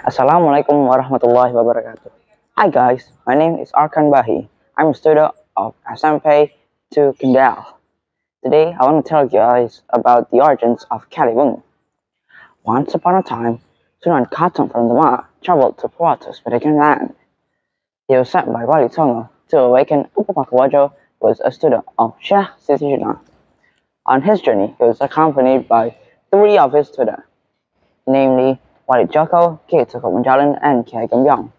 Assalamualaikum warahmatullahi wabarakatuh. Hi guys, my name is Arkan Bahi. I'm a student of SMP to Kendal. Today I want to tell you guys about the origins of Kalibung. Once upon a time, Sunan Katong from the Ma traveled to Puerto's Mexican land. He was sent by Wali Songo to awaken Upu Pakawajo, who was a student of Sheikh Siti Jenar. On his journey, he was accompanied by three of his students, namely Wali Joko, Kiai Tukuk Menjalin, and Kiai Gembyong.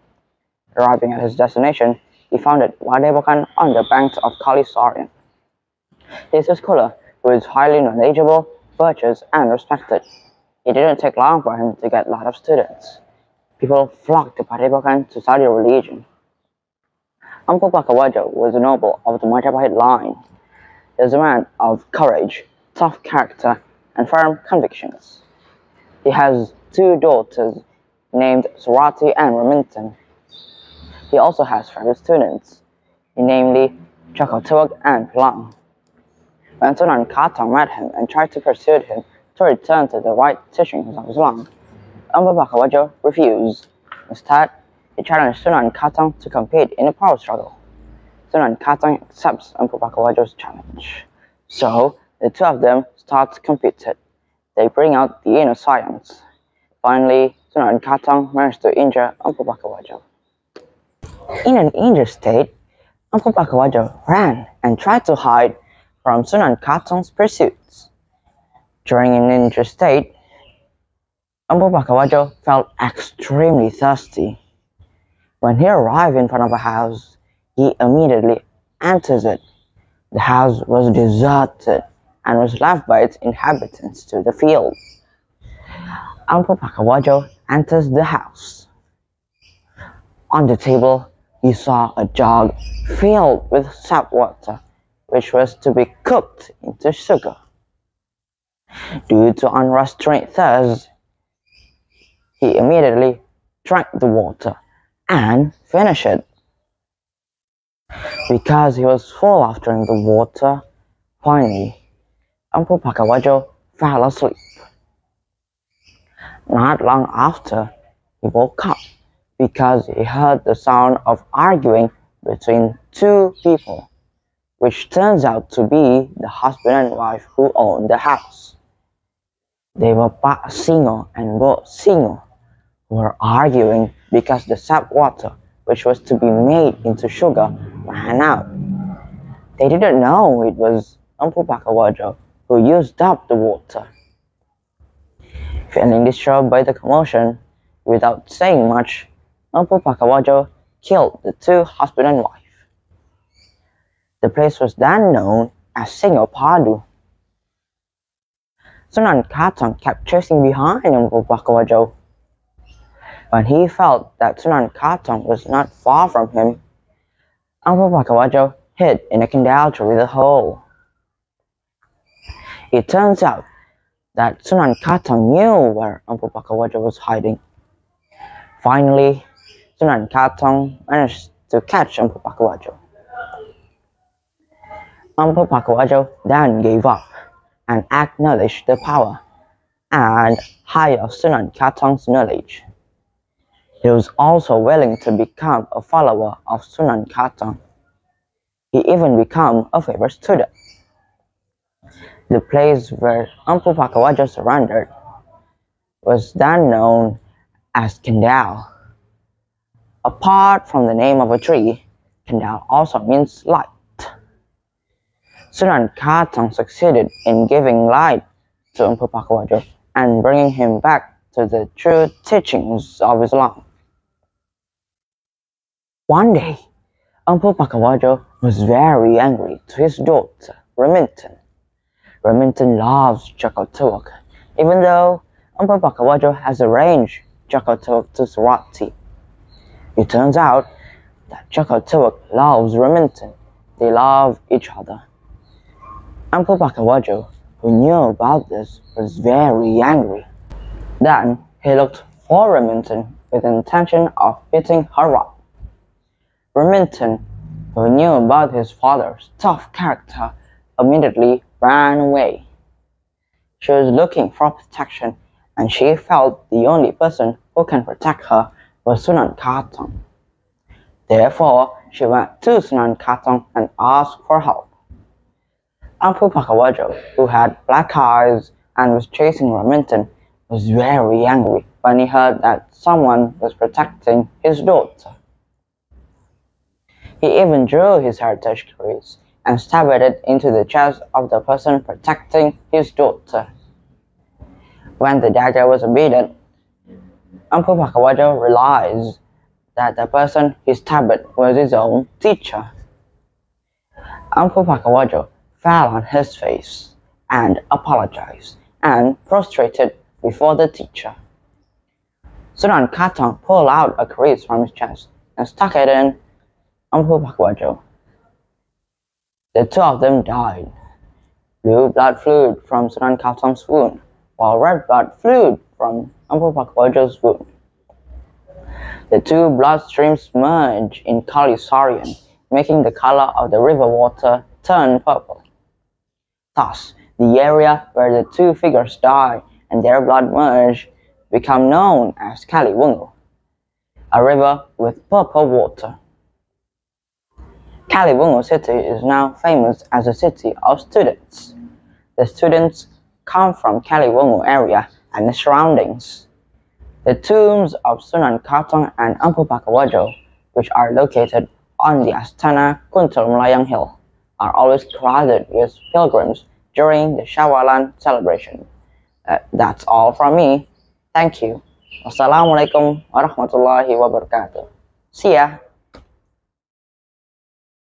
Arriving at his destination, he founded Wadebokan on the banks of Kali Sorian. He is a scholar who is highly knowledgeable, virtuous, and respected. It didn't take long for him to get a lot of students. People flocked to Padepokan to study religion. Ampu Pakawajo was a noble of the Majapahit line. He was a man of courage, tough character, and firm convictions. He has two daughters named Surati and Remington. He also has five students, namely Chakotawak and Pilang. When Sunan Katong met him and tried to persuade him to return to the right teachings of Islam, Ampu Pakawajo refused. Instead, he challenged Sunan Katong to compete in a power struggle. Sunan Katong accepts Ampu Pakawajo's challenge. So, the two of them start competing. They bring out the inner science. Finally, Sunan Katong managed to injure Ampu Pakawajo. In an injured state, Ampu Pakawajo ran and tried to hide from Sunan Katong's pursuits. During an injured state, Ampu Pakawajo felt extremely thirsty. When he arrived in front of a house, he immediately enters it. The house was deserted and was left by its inhabitants to the field. Ampu Pakawajo enters the house. On the table, he saw a jug filled with sap water, which was to be cooked into sugar. Due to unrestrained thirst, he immediately drank the water and finished it. Because he was full after drinking the water, finally, Ampu Pakawajo fell asleep. Not long after, he woke up because he heard the sound of arguing between two people, which turns out to be the husband and wife who owned the house. They were Pak Singo and Bo Singo, who were arguing because the sap water, which was to be made into sugar, ran out. They didn't know it was Ampu Pakawajo who used up the water. Feeling disturbed by the commotion, without saying much, Ampu Pakawajo killed the two husband and wife. The place was then known as Singopadu. Sunan Katong kept chasing behind Ampu Pakawajo. When he felt that Sunan Katong was not far from him, Ampu Pakawajo hid in a Kendal tree with a hole. It turns out that Sunan Katong knew where Ampu Pakawajo was hiding. Finally, Sunan Katong managed to catch Ampu Pakawajo. Ampu Pakawajo then gave up and acknowledged the power and height of Sunan Katong's knowledge. He was also willing to become a follower of Sunan Katong. He even became a favorite student. The place where Ampu Pakawajo surrendered was then known as Kendal. Apart from the name of a tree, Kendal also means light. Sunan Katong succeeded in giving light to Ampu Pakawajo and bringing him back to the true teachings of Islam. One day, Ampu Pakawajo was very angry to his daughter, Remington. Remington loves Chakotawak, even though Ampu Pakawajo has arranged Chakotawak to Surati. It turns out that Chakotawak loves Remington. They love each other. Ampu Pakawajo, who knew about this, was very angry. Then he looked for Remington with the intention of beating her up. Remington, who knew about his father's tough character, immediately ran away. She was looking for protection, and she felt the only person who can protect her was Sunan Katong. Therefore, she went to Sunan Katong and asked for help. Empu Pakawajo, who had black eyes and was chasing Raminton, was very angry when he heard that someone was protecting his daughter. He even drew his heritage crease and stabbed it into the chest of the person protecting his daughter. When the dagger was obedient, Empu Pakawajo realized that the person he stabbed was his own teacher. Empu Pakawajo fell on his face and apologized and prostrated before the teacher. Sunan Katong pulled out a crease from his chest and stuck it in Empu Pakawajo. The two of them died. Blue blood flowed from Sunan Katong's wound, while red blood flowed from Empu Pakawajo's wound. The two blood streams merged in Kali Sarian, making the color of the river water turn purple. Thus, the area where the two figures died and their blood merged became known as Kaliwungu, a river with purple water. Kaliwungu city is now famous as a city of students. The students come from Kaliwungu area and the surroundings. The tombs of Sunan Katong and Empu Pakawajo, which are located on the Astana Kuntul Melayang Hill, are always crowded with pilgrims during the Syawalan celebration. That's all from me. Thank you. Wassalamualaikum warahmatullahi wabarakatuh. See ya.